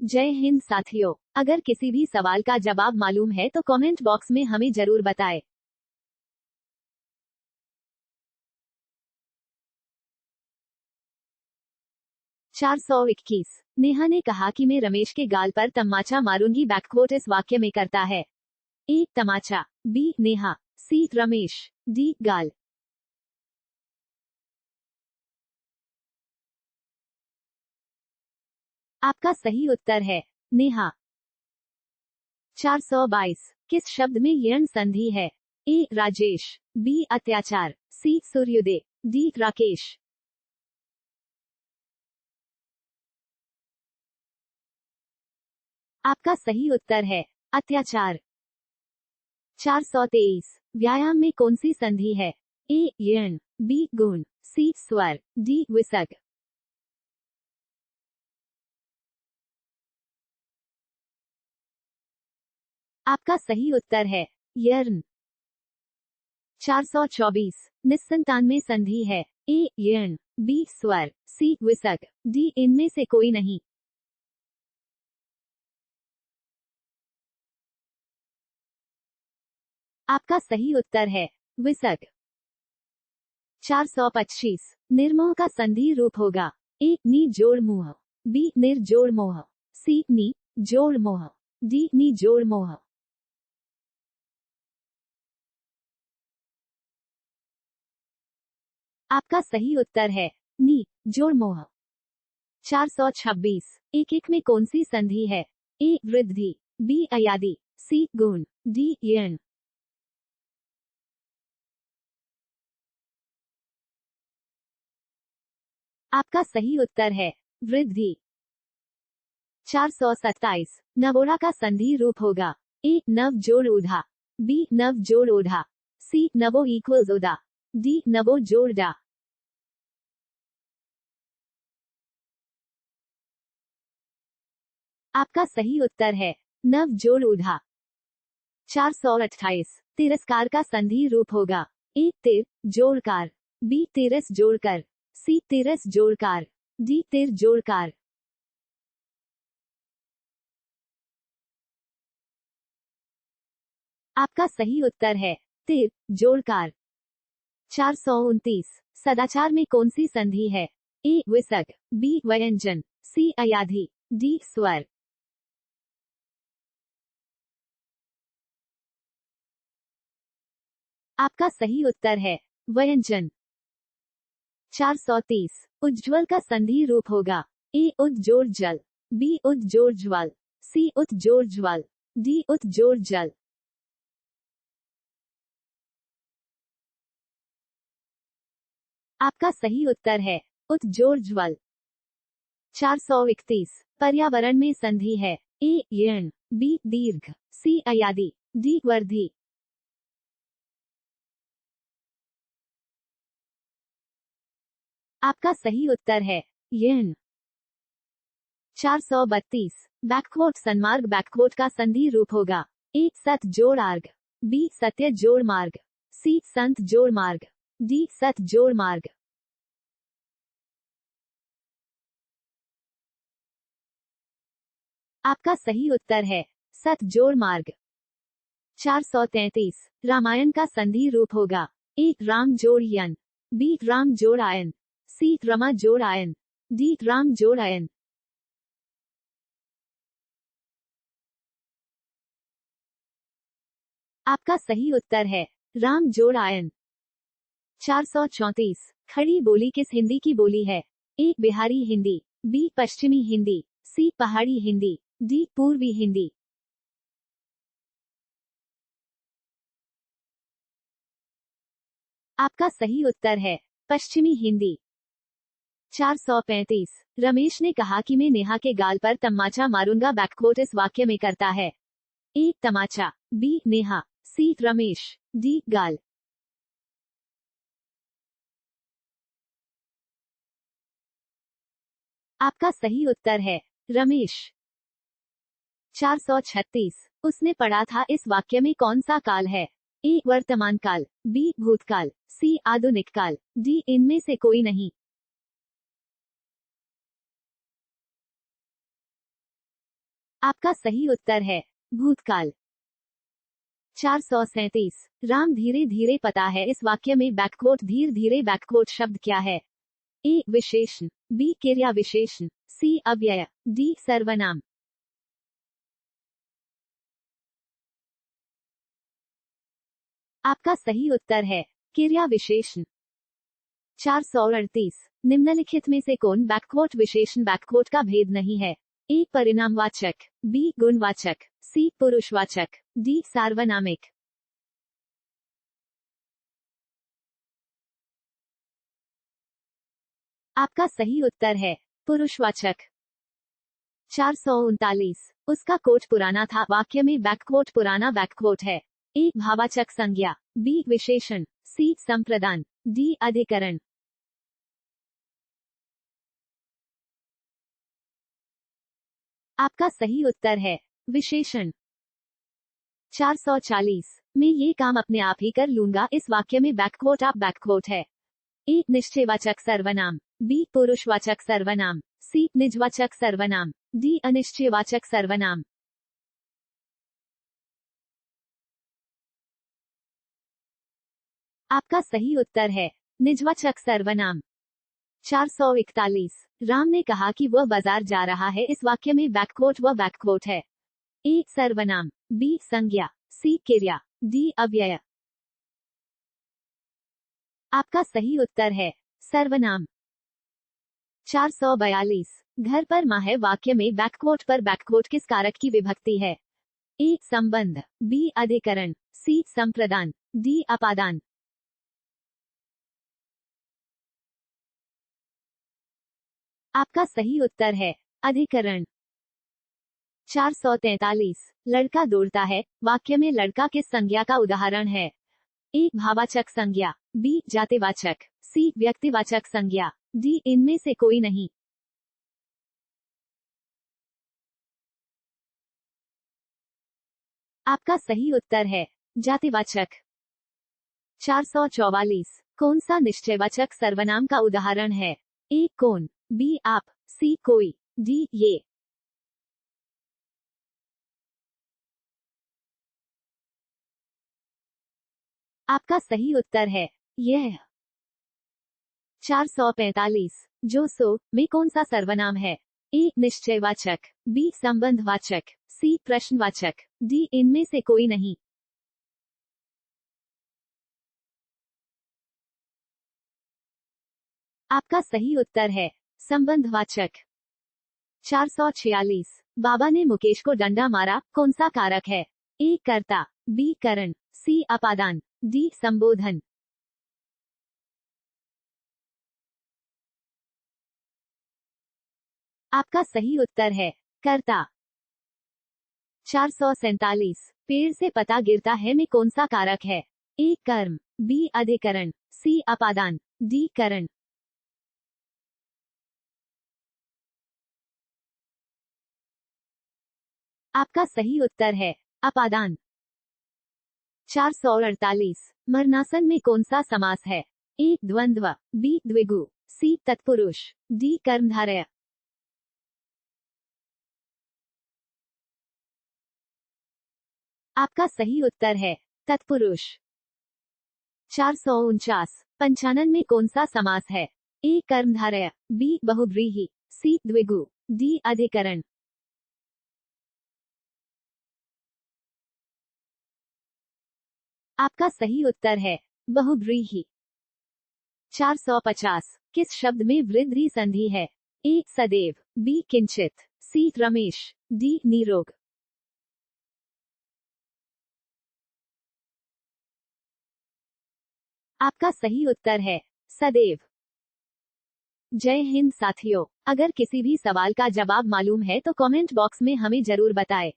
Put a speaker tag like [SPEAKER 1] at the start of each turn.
[SPEAKER 1] जय हिंद साथियों, अगर किसी भी सवाल का जवाब मालूम है तो कमेंट बॉक्स में हमें जरूर बताएं। चार सौ 21 नेहा ने कहा कि मैं रमेश के गाल पर तमाचा मारूंगी। बैककोट इस वाक्य में करता है। ए तमाचा, बी नेहा, सी रमेश, डी गाल। आपका सही उत्तर है नेहा। 422 किस शब्द में यण संधि है? ए राजेश, बी अत्याचार, सी सूर्योदय, डी राकेश। आपका सही उत्तर है अत्याचार। 423 व्यायाम में कौन सी संधि है? ए यण, बी गुण, सी स्वर, डी विसर्ग। आपका सही उत्तर है यर्ण। 424 निस्संतान में संधि है? ए यण, बी स्वर, सी विसर्ग, डी इनमें से कोई नहीं। आपका सही उत्तर है विसर्ग। 425 निर्मोह का संधि रूप होगा? ए नी जोड़ मुह, बी निर जोड़ मोह, सी नी जोड़ मोह, डी नी जोड़ मोह। आपका सही उत्तर है नी जोड़ मोह। 426 एक एक में कौन सी संधि है? ए वृद्धि, बी अयादि, सी गुण, डी यण। आपका सही उत्तर है वृद्धि। 427 नवोढ़ा का संधि रूप होगा? ए नव जोड़ ऊढ़ा, बी नव जोड़ ओढ़ा, सी नवो इक्वल्स ओदा, डी नवो जोड़ डा। आपका सही उत्तर है नव जोड़ ऊढ़ा। 428 तिरस्कार का संधि रूप होगा? ए तिर जोड़कार, बी तिरस जोड़कर, सी तिरस जोड़कार, डी तिर जोड़कार। आपका सही उत्तर है तिर जोड़कार। 429 सदाचार में कौन सी संधि है? ए विसर्ग, बी व्यंजन, सी अयाधि, डी स्वर। आपका सही उत्तर है व्यंजन। 430 उज्ज्वल का संधि रूप होगा? ए उज्जोड़ जल, बी उज्जोड़ ज्वल, सी उज्जोड़ ज्वल, डी उज्जोड़ जल। आपका सही उत्तर है उज्जोड़ ज्वल। 431 पर्यावरण में संधि है? ए यण, बी दीर्घ, सी अयादि, डी वर्धी। आपका सही उत्तर है यण। 432 बैकवोट सन्मार्ग बैकवोट का संधि रूप होगा? ए सत जोड़ आर्ग, बी सत्य जोड़ मार्ग, सी संत जोड़ मार्ग, डी सत जोड़ मार्ग। आपका सही उत्तर है सत जोड़ मार्ग। 433 रामायण का संधि रूप होगा? ए राम जोड़ यन, बी राम जोड़ आयन, सी रमा जोड़ आयन, डी राम जोड़ आयन। आपका सही उत्तर है राम जोड़ आयन। 434 खड़ी बोली किस हिंदी की बोली है? ए बिहारी हिंदी, बी पश्चिमी हिंदी, सी पहाड़ी हिंदी, डी पूर्वी हिंदी। आपका सही उत्तर है पश्चिमी हिंदी। 435 रमेश ने कहा कि मैं नेहा के गाल पर तमाचा मारूंगा। बैककोट इस वाक्य में करता है? ए तमाचा, बी नेहा, सी रमेश, डी गाल। आपका सही उत्तर है रमेश। 436 उसने पढ़ा था इस वाक्य में कौन सा काल है? ए वर्तमान काल, बी भूतकाल, सी आधुनिक काल, डी इनमें से कोई नहीं। आपका सही उत्तर है भूतकाल। 437 राम धीरे धीरे पता है इस वाक्य में बैककोट धीरे धीरे बैककोट शब्द क्या है? ए विशेषण, बी क्रिया विशेषण, सी अव्यय, डी सर्वनाम। आपका सही उत्तर है क्रिया विशेषण। 438 निम्नलिखित में से कौन बैककोट विशेषण बैककोट का भेद नहीं है? ए परिणामवाचक, बी गुणवाचक, सी पुरुषवाचक, डी सार्वनामिक। आपका सही उत्तर है पुरुषवाचक। 439 उसका कोट पुराना था वाक्य में बैककोट पुराना बैककोट है। ए भावाचक संज्ञा, बी विशेषण, सी संप्रदान, डी अधिकरण। आपका सही उत्तर है विशेषण। 440 मैं ये काम अपने आप ही कर लूंगा इस वाक्य में बैककोट आप बैककोट है। ए निश्चयवाचक सर्वनाम, बी पुरुषवाचक सर्वनाम, सी निजवाचक सर्वनाम, डी अनिश्चयवाचक सर्वनाम। आपका सही उत्तर है निजवाचक सर्वनाम। 441 राम ने कहा कि वह बाजार जा रहा है इस वाक्य में बैककोट वह बैककोट है। ए सर्वनाम, बी संज्ञा, सी क्रिया, डी अव्यय। आपका सही उत्तर है सर्वनाम। 442 घर पर माँ है वाक्य में बैककोट पर बैककोट किस कारक की विभक्ति है? ए संबंध, बी अधिकरण, सी संप्रदान, डी अपादान। आपका सही उत्तर है अधिकरण। 443 लड़का दौड़ता है वाक्य में लड़का किस संज्ञा का उदाहरण है? ए भावाचक संज्ञा, बी जातिवाचक, सी व्यक्तिवाचक संज्ञा, डी इनमें से कोई नहीं। आपका सही उत्तर है जातिवाचक। 444 कौन सा निश्चयवाचक सर्वनाम का उदाहरण है? ए कौन, बी आप, सी कोई, डी ये। आपका सही उत्तर है यह। 445 जो सो में कौन सा सर्वनाम है? ए निश्चयवाचक, बी संबंधवाचक, सी प्रश्नवाचक, डी इनमें से कोई नहीं। आपका सही उत्तर है संबंधवाचक। 446 बाबा ने मुकेश को डंडा मारा कौन सा कारक है? ए कर्ता, बी करण, सी अपादान, डी संबोधन। आपका सही उत्तर है कर्ता। 447 पेड़ से पता गिरता है में कौन सा कारक है? ए कर्म, बी अधिकरण, सी अपादान, डी करण। आपका सही उत्तर है अपादान। 448 मरणासन में कौन सा समास है? ए द्वंद्व, बी द्विगु, सी तत्पुरुष, डी कर्मधारय। आपका सही उत्तर है तत्पुरुष। 449 पंचानन में कौन सा समास है? ए कर्मधारय, बी बहुव्रीहि, सी द्विगु, डी अधिकरण। आपका सही उत्तर है बहुव्रीहि। 450 किस शब्द में वृद्धि संधि है? ए सदैव, बी किंचित, सी रमेश, डी निरोग। आपका सही उत्तर है सदैव। जय हिंद साथियों, अगर किसी भी सवाल का जवाब मालूम है तो कमेंट बॉक्स में हमें जरूर बताएं।